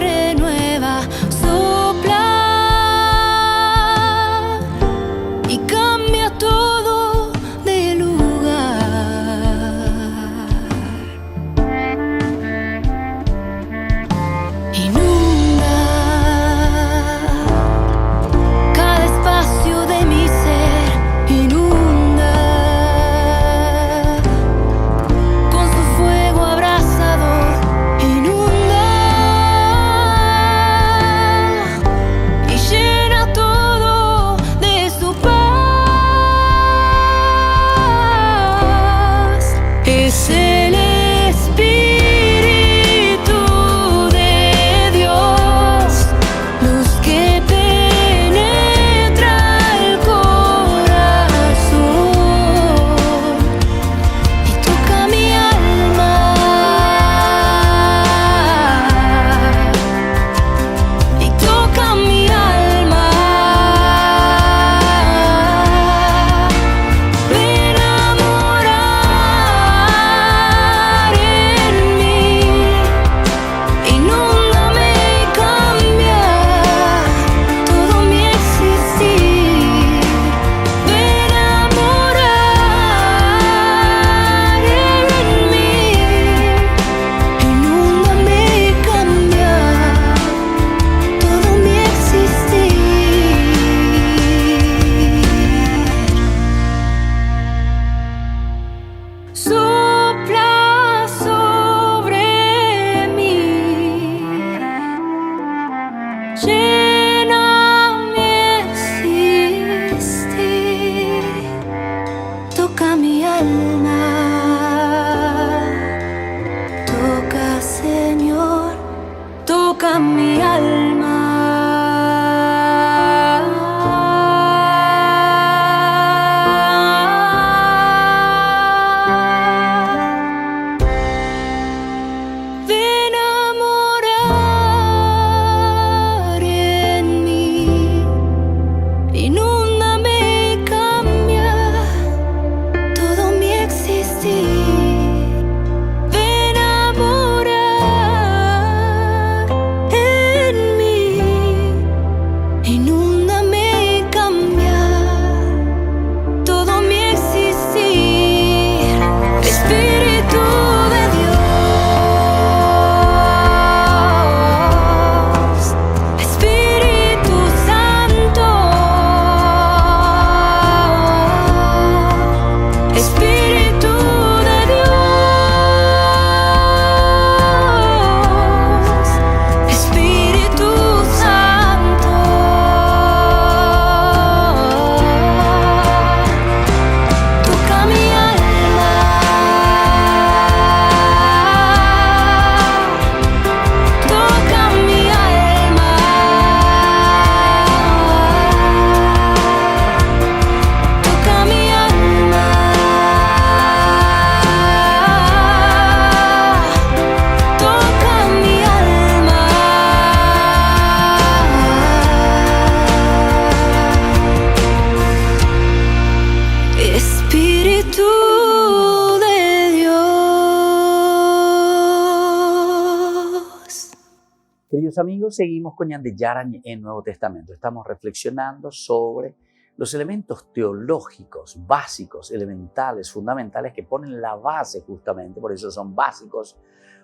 Queridos amigos, seguimos con Ñandeyara en Nuevo Testamento. Estamos reflexionando sobre los elementos teológicos básicos, elementales, fundamentales que ponen la base justamente, por eso son básicos,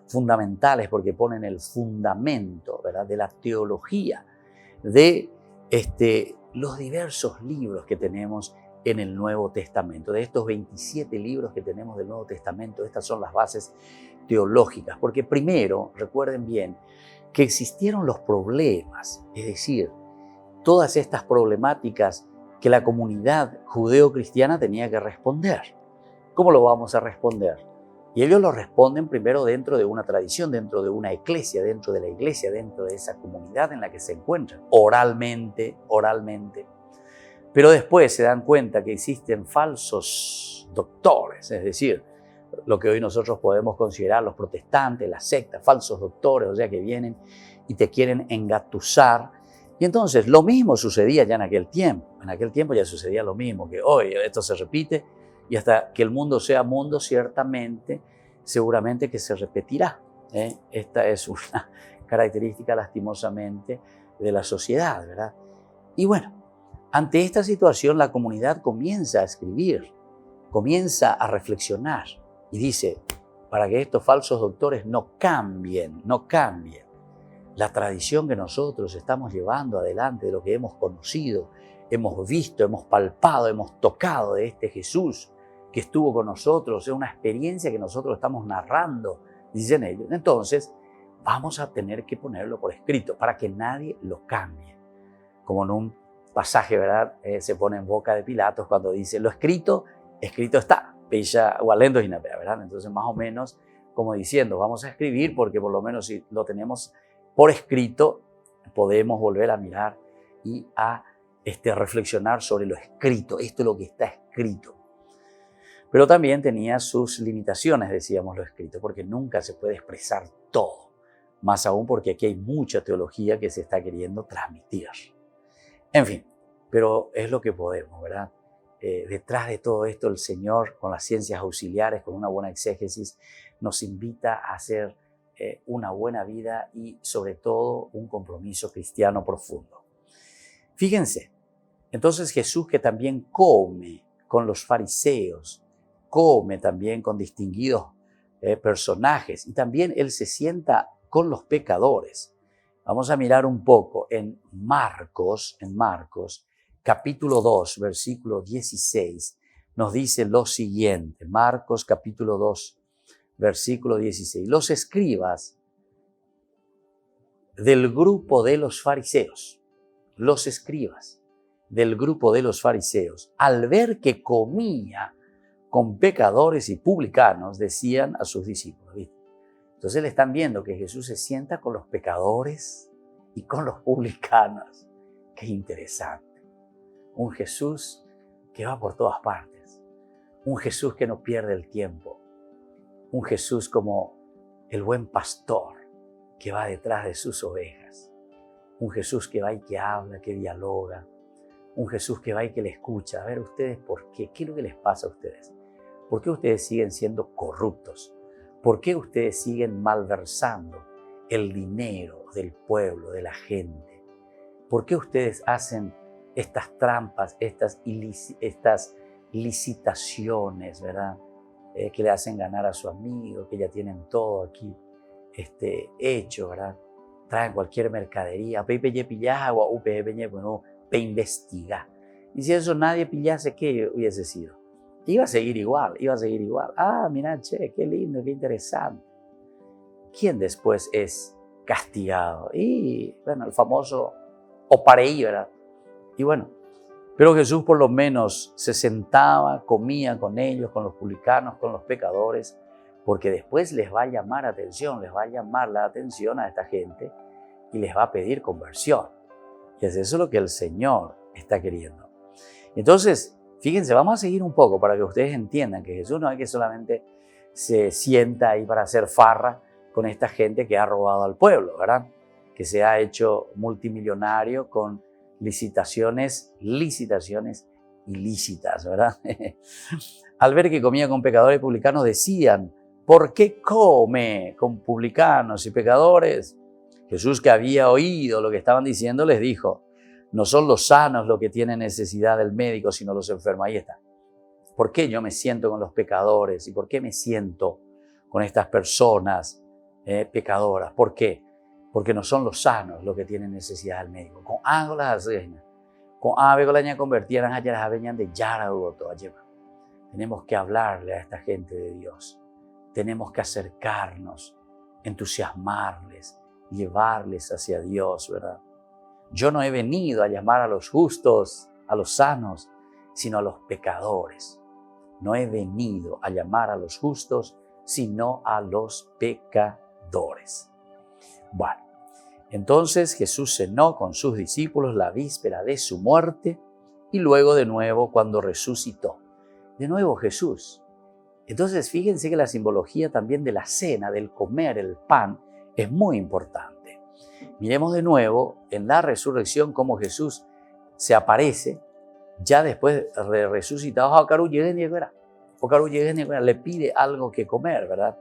fundamentales, porque ponen el fundamento, ¿verdad?, de la teología, de los diversos libros que tenemos en el Nuevo Testamento. De estos 27 libros que tenemos del Nuevo Testamento, estas son las bases teológicas, porque primero, recuerden bien, que existieron los problemas, es decir, todas estas problemáticas que la comunidad judeo-cristiana tenía que responder. ¿Cómo lo vamos a responder? Y ellos lo responden primero dentro de una tradición, dentro de una iglesia, dentro de la iglesia, dentro de esa comunidad en la que se encuentran, oralmente. Pero después se dan cuenta que existen falsos doctores, es decir, lo que hoy nosotros podemos considerar los protestantes, las sectas, falsos doctores, o sea, que vienen y te quieren engatusar. Y entonces lo mismo sucedía ya en aquel tiempo. En aquel tiempo ya sucedía lo mismo, que hoy esto se repite y hasta que el mundo sea mundo, seguramente que se repetirá. Esta es una característica lastimosamente de la sociedad, ¿verdad? Y bueno, ante esta situación la comunidad comienza a escribir, comienza a reflexionar y dice, para que estos falsos doctores no cambien la tradición que nosotros estamos llevando adelante, de lo que hemos conocido, hemos visto, hemos palpado, hemos tocado de este Jesús que estuvo con nosotros, es una experiencia que nosotros estamos narrando, dicen ellos. Entonces, vamos a tener que ponerlo por escrito para que nadie lo cambie. Como en un pasaje, ¿verdad? Se pone en boca de Pilatos cuando dice, lo escrito está. ¿Verdad? Entonces, más o menos como diciendo, vamos a escribir porque por lo menos si lo tenemos por escrito, podemos volver a mirar y a reflexionar sobre lo escrito. Esto es lo que está escrito. Pero también tenía sus limitaciones, decíamos, lo escrito, porque nunca se puede expresar todo. Más aún porque aquí hay mucha teología que se está queriendo transmitir. En fin, pero es lo que podemos, ¿verdad? Detrás de todo esto, el Señor, con las ciencias auxiliares, con una buena exégesis, nos invita a hacer una buena vida y, sobre todo, un compromiso cristiano profundo. Fíjense, entonces Jesús, que también come con los fariseos, come también con distinguidos personajes y también Él se sienta con los pecadores. Vamos a mirar un poco en Marcos, capítulo 2, versículo 16, nos dice lo siguiente. Marcos, capítulo 2, versículo 16. Los escribas del grupo de los fariseos, al ver que comía con pecadores y publicanos, decían a sus discípulos, ¿viste? Entonces le están viendo que Jesús se sienta con los pecadores y con los publicanos. Qué interesante. Un Jesús que va por todas partes. Un Jesús que no pierde el tiempo. Un Jesús como el buen pastor que va detrás de sus ovejas. Un Jesús que va y que habla, que dialoga. Un Jesús que va y que le escucha. A ver, ustedes, ¿por qué? ¿Qué es lo que les pasa a ustedes? ¿Por qué ustedes siguen siendo corruptos? ¿Por qué ustedes siguen malversando el dinero del pueblo, de la gente? ¿Por qué ustedes hacen estas trampas, estas licitaciones, ¿verdad? Que le hacen ganar a su amigo, que ya tienen todo aquí hecho, ¿verdad? Traen cualquier mercadería, investigar. Y si eso nadie pillase, ¿qué hubiese sido? Iba a seguir igual. Ah, mira, che, qué lindo, qué interesante. ¿Quién después es castigado? Y, bueno, el famoso opareí, ¿verdad? Y bueno, pero Jesús por lo menos se sentaba, comía con ellos, con los publicanos, con los pecadores, porque después les va a llamar la atención a esta gente y les va a pedir conversión. Y es eso lo que el Señor está queriendo. Entonces, fíjense, vamos a seguir un poco para que ustedes entiendan que Jesús no es que solamente se sienta ahí para hacer farra con esta gente que ha robado al pueblo, ¿verdad? Que se ha hecho multimillonario con licitaciones ilícitas, ¿verdad? Al ver que comía con pecadores y publicanos decían, ¿por qué come con publicanos y pecadores? Jesús, que había oído lo que estaban diciendo, les dijo, no son los sanos los que tienen necesidad del médico, sino los enfermos. Ahí está. ¿Por qué yo me siento con los pecadores? ¿Y por qué me siento con estas personas pecadoras? ¿Por qué? Porque no son los sanos los que tienen necesidad del médico. Con algo las hacen. Con ave la convertirán allá las aveñan de yara ugoto lleva. Tenemos que hablarle a esta gente de Dios. Tenemos que acercarnos, entusiasmarles, llevarles hacia Dios, ¿verdad? Yo no he venido a llamar a los justos, a los sanos, sino a los pecadores. No he venido a llamar a los justos, sino a los pecadores. Bueno, entonces Jesús cenó con sus discípulos la víspera de su muerte y luego de nuevo cuando resucitó. De nuevo Jesús. Entonces fíjense que la simbología también de la cena, del comer el pan, es muy importante. Miremos de nuevo en la resurrección cómo Jesús se aparece ya después de resucitado. Le pide algo que comer, ¿verdad?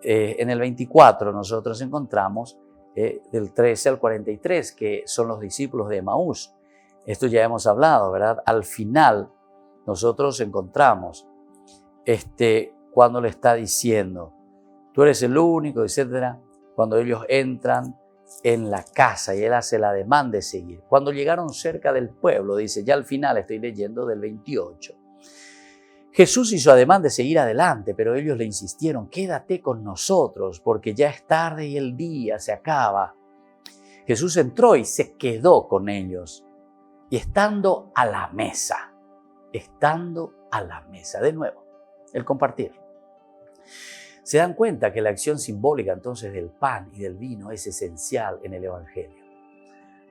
En el 24 nosotros encontramos del 13 al 43, que son los discípulos de Emaús. Esto ya hemos hablado, ¿verdad? Al final nosotros encontramos cuando le está diciendo, tú eres el único, etcétera. Cuando ellos entran en la casa y él hace la demanda de seguir. Cuando llegaron cerca del pueblo, dice, ya al final estoy leyendo del 28. Jesús hizo ademán de seguir adelante, pero ellos le insistieron, quédate con nosotros, porque ya es tarde y el día se acaba. Jesús entró y se quedó con ellos. Y estando a la mesa, de nuevo, el compartir. Se dan cuenta que la acción simbólica entonces del pan y del vino es esencial en el Evangelio.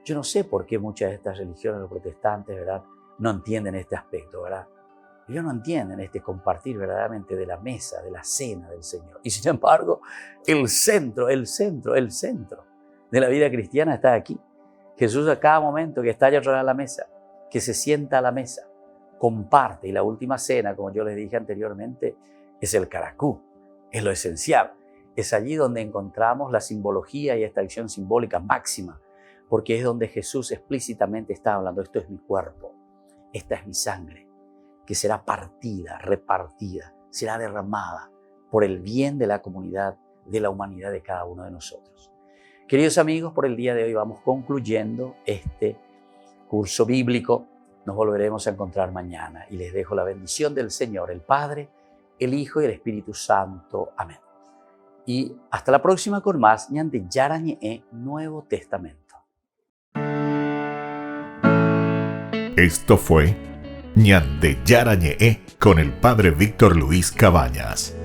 Yo no sé por qué muchas de estas religiones, los protestantes, ¿verdad?, no entienden este aspecto, ¿verdad? Ellos no entienden este compartir verdaderamente de la mesa, de la cena del Señor. Y sin embargo, el centro de la vida cristiana está aquí. Jesús a cada momento que está allá atrás de la mesa, que se sienta a la mesa, comparte. Y la última cena, como yo les dije anteriormente, es el caracú, es lo esencial. Es allí donde encontramos la simbología y esta acción simbólica máxima, porque es donde Jesús explícitamente está hablando, esto es mi cuerpo, esta es mi sangre, que será partida, repartida, será derramada por el bien de la comunidad, de la humanidad de cada uno de nosotros. Queridos amigos, por el día de hoy vamos concluyendo este curso bíblico. Nos volveremos a encontrar mañana y les dejo la bendición del Señor, el Padre, el Hijo y el Espíritu Santo. Amén. Y hasta la próxima con más Ñande Yarañe Nuevo Testamento. Esto fue Ñande Yarañe con el Padre Víctor Luis Cabañas.